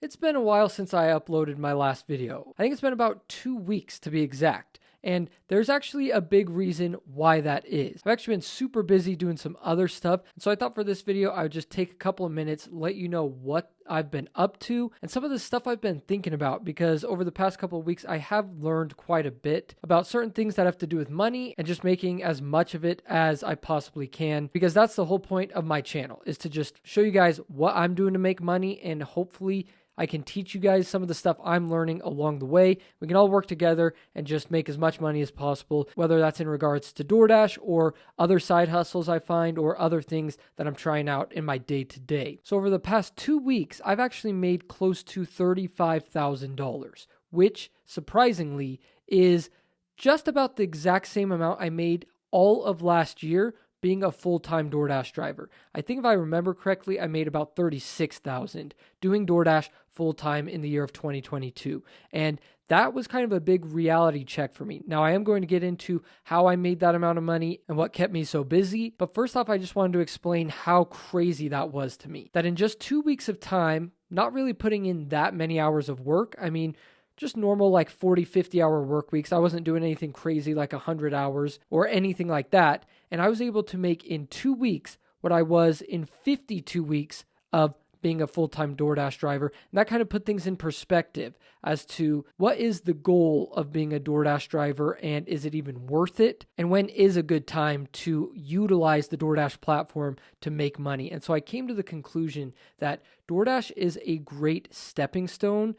It's been a while since I uploaded my last video. I think it's been about 2 weeks to be exact. And there's actually a big reason why that is. I've actually been super busy doing some other stuff. So I thought for this video, I would just take a couple of minutes, let you know what I've been up to and some of the stuff I've been thinking about, because over the past couple of weeks, I have learned quite a bit about certain things that have to do with money and just making as much of it as I possibly can, because that's the whole point of my channel, is to just show you guys what I'm doing to make money, and hopefully I can teach you guys some of the stuff I'm learning along the way. We can all work together and just make as much money as possible, whether that's in regards to DoorDash or other side hustles I find or other things that I'm trying out in my day-to-day. So over the past 2 weeks, I've actually made close to $35,000, which surprisingly is just about the exact same amount I made all of last year being a full-time DoorDash driver. I think if I remember correctly, I made about $36,000 doing DoorDash full-time in the year of 2022. And that was kind of a big reality check for me. Now, I am going to get into how I made that amount of money and what kept me so busy. But first off, I just wanted to explain how crazy that was to me. That in just 2 weeks of time, not really putting in that many hours of work, I mean, just normal like 40, 50 hour work weeks. I wasn't doing anything crazy like 100 hours or anything like that. And I was able to make in 2 weeks what I was in 52 weeks of being a full-time DoorDash driver. And that kind of put things in perspective as to what is the goal of being a DoorDash driver, and is it even worth it? And when is a good time to utilize the DoorDash platform to make money? And so I came to the conclusion that DoorDash is a great stepping stone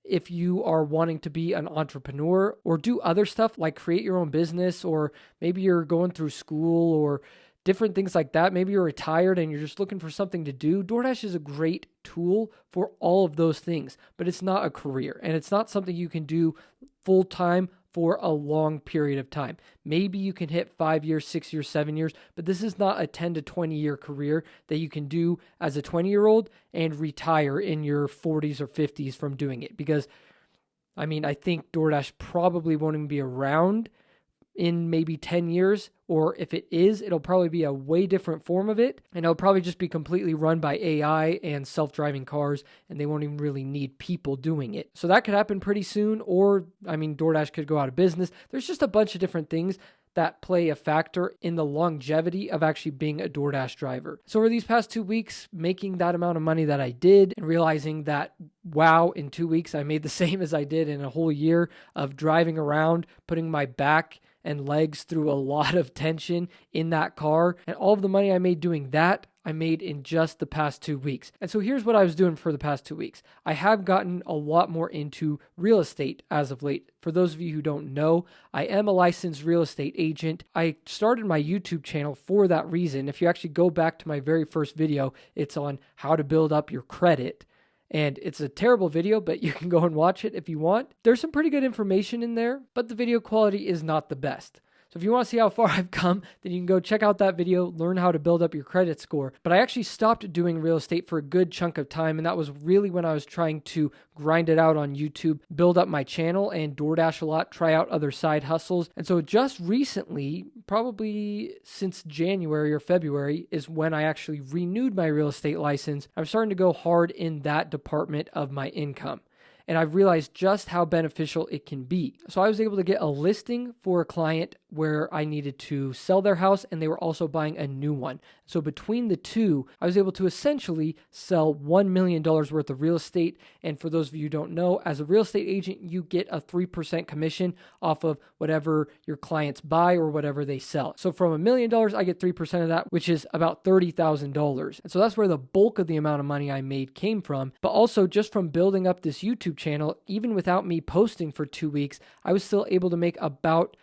if you are wanting to be an entrepreneur or do other stuff like create your own business, or maybe you're going through school or different things like that. Maybe you're retired and you're just looking for something to do. DoorDash is a great tool for all of those things, but it's not a career, and it's not something you can do full time for a long period of time. Maybe you can hit 5 years, 6 years, 7 years, but this is not a 10 to 20 year career that you can do as a 20-year-old and retire in your 40s or 50s from doing it. Because, I mean, I think DoorDash probably won't even be around in maybe 10 years, or if it is, it'll probably be a way different form of it, and it'll probably just be completely run by AI and self-driving cars, and they won't even really need people doing it. So that could happen pretty soon, or, I mean, DoorDash could go out of business. There's just a bunch of different things that play a factor in the longevity of actually being a DoorDash driver. So over these past 2 weeks, making that amount of money that I did and realizing that, wow, in 2 weeks, I made the same as I did in a whole year of driving around, putting my back and legs through a lot of tension in that car. And all of the money I made doing that, I made in just the past 2 weeks. And so here's what I was doing for the past 2 weeks. I have gotten a lot more into real estate as of late. For those of you who don't know, I am a licensed real estate agent. I started my YouTube channel for that reason. If you actually go back to my very first video, it's on how to build up your credit. And it's a terrible video, but you can go and watch it if you want. There's some pretty good information in there, but the video quality is not the best. So if you want to see how far I've come, then you can go check out that video, learn how to build up your credit score. But I actually stopped doing real estate for a good chunk of time, and that was really when I was trying to grind it out on YouTube, build up my channel, and DoorDash a lot, try out other side hustles. And so just recently, probably since January or February, is when I actually renewed my real estate license. I'm starting to go hard in that department of my income, and I've realized just how beneficial it can be. So I was able to get a listing for a client where I needed to sell their house, and they were also buying a new one. So between the two, I was able to essentially sell $1 million worth of real estate. And for those of you who don't know, as a real estate agent, you get a 3% commission off of whatever your clients buy or whatever they sell. So from $1 million, I get 3% of that, which is about $30,000. And so that's where the bulk of the amount of money I made came from. But also just from building up this YouTube channel, even without me posting for 2 weeks, I was still able to make about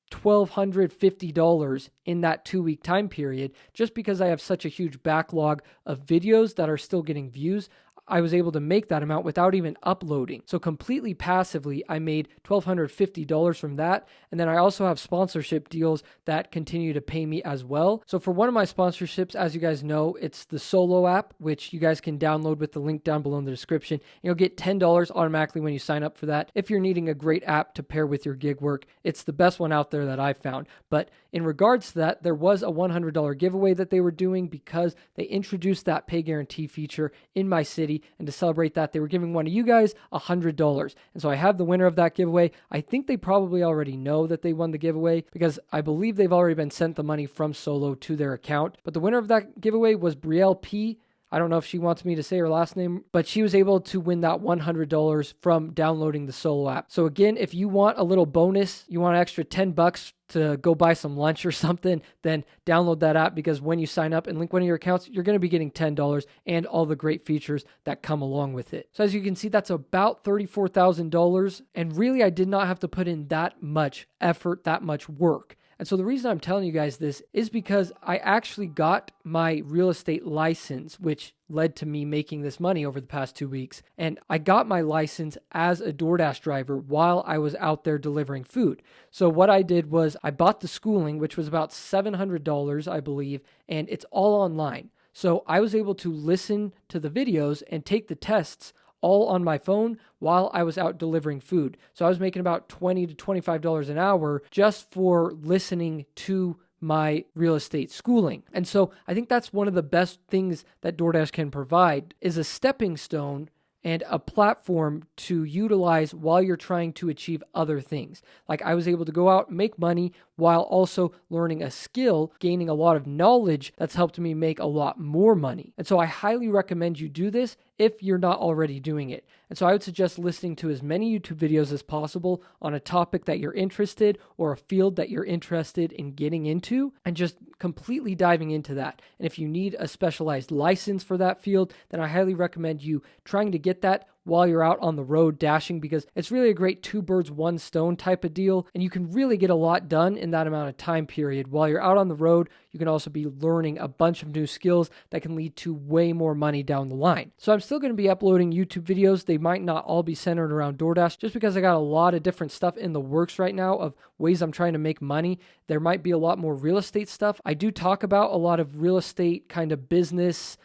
$1,250 in that 2 week time period, just because I have such a huge backlog of videos that are still getting views. I was able to make that amount without even uploading. So completely passively, I made $1,250 from that. And then I also have sponsorship deals that continue to pay me as well. So for one of my sponsorships, as you guys know, it's the Solo app, which you guys can download with the link down below in the description. You'll get $10 automatically when you sign up for that. If you're needing a great app to pair with your gig work, it's the best one out there that I've found. But in regards to that, there was a $100 giveaway that they were doing because they introduced that pay guarantee feature in my city free. And to celebrate that, they were giving one of you guys $100. And so I have the winner of that giveaway. I think they probably already know that they won the giveaway because I believe they've already been sent the money from Solo to their account. But the winner of that giveaway was Brielle P. I don't know if she wants me to say her last name, but she was able to win that $100 from downloading the Solo app. So again, if you want a little bonus, you want an extra $10 to go buy some lunch or something, then download that app, because when you sign up and link one of your accounts, you're going to be getting $10 and all the great features that come along with it. So as you can see, that's about $34,000. And really, I did not have to put in that much effort, that much work. And so the reason I'm telling you guys this is because I actually got my real estate license, which led to me making this money over the past 2 weeks. And I got my license as a DoorDash driver while I was out there delivering food. So what I did was I bought the schooling, which was about $700, I believe, and it's all online. So I was able to listen to the videos and take the tests all on my phone while I was out delivering food. So I was making about $20 to $25 an hour just for listening to my real estate schooling. And so I think that's one of the best things that DoorDash can provide, is a stepping stone and a platform to utilize while you're trying to achieve other things. Like I was able to go out and make money while also learning a skill, gaining a lot of knowledge that's helped me make a lot more money. And so I highly recommend you do this if you're not already doing it. And so I would suggest listening to as many YouTube videos as possible on a topic that you're interested or a field that you're interested in getting into, and just completely diving into that. And if you need a specialized license for that field, then I highly recommend you trying to get that while you're out on the road dashing, because it's really a great 2 birds, 1 stone type of deal. And you can really get a lot done in that amount of time period. While you're out on the road, you can also be learning a bunch of new skills that can lead to way more money down the line. So I'm still going to be uploading YouTube videos. They might not all be centered around DoorDash, just because I got a lot of different stuff in the works right now of ways I'm trying to make money. There might be a lot more real estate stuff. I do talk about a lot of real estate kind of business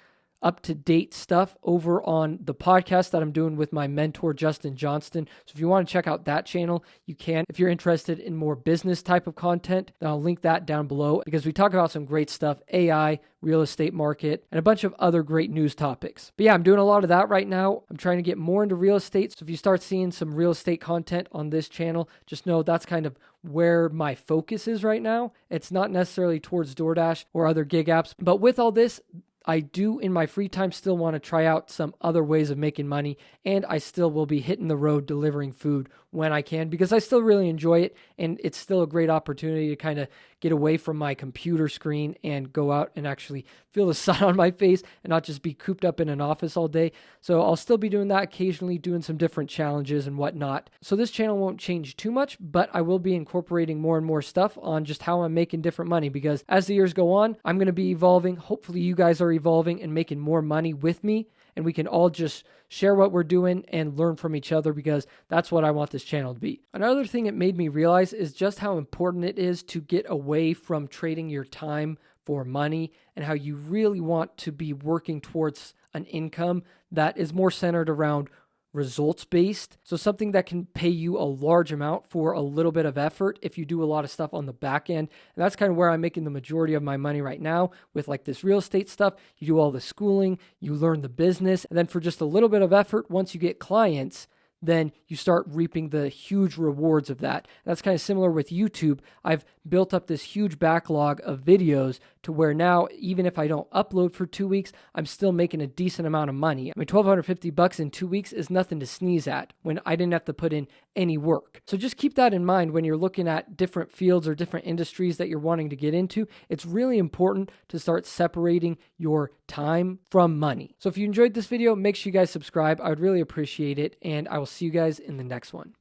up-to-date stuff over on the podcast that I'm doing with my mentor, Justin Johnston. So if you want to check out that channel, you can. If you're interested in more business type of content, then I'll link that down below, because we talk about some great stuff, AI, real estate market, and a bunch of other great news topics. But yeah, I'm doing a lot of that right now. I'm trying to get more into real estate. So if you start seeing some real estate content on this channel, just know that's kind of where my focus is right now. It's not necessarily towards DoorDash or other gig apps, but with all this, I do in my free time still want to try out some other ways of making money, and I still will be hitting the road delivering food when I can, because I still really enjoy it, and it's still a great opportunity to kind of get away from my computer screen and go out and actually feel the sun on my face and not just be cooped up in an office all day. So I'll still be doing that occasionally, doing some different challenges and whatnot. So this channel won't change too much, but I will be incorporating more and more stuff on just how I'm making different money, because as the years go on, I'm going to be evolving. Hopefully you guys are evolving and making more money with me, and we can all just share what we're doing and learn from each other, because that's what I want this channel to be. Another thing it made me realize is just how important it is to get away from trading your time for money, and how you really want to be working towards an income that is more centered around results-based. So something that can pay you a large amount for a little bit of effort if you do a lot of stuff on the back end. And that's kind of where I'm making the majority of my money right now with like this real estate stuff. You do all the schooling, you learn the business, and then for just a little bit of effort, once you get clients, then you start reaping the huge rewards of that. That's kind of similar with YouTube. I've built up this huge backlog of videos to where now, even if I don't upload for 2 weeks, I'm still making a decent amount of money. I mean, $1,250 in 2 weeks is nothing to sneeze at when I didn't have to put in any work. So just keep that in mind when you're looking at different fields or different industries that you're wanting to get into. It's really important to start separating your time from money. So if you enjoyed this video, make sure you guys subscribe. I would really appreciate it, and I will see you guys in the next one.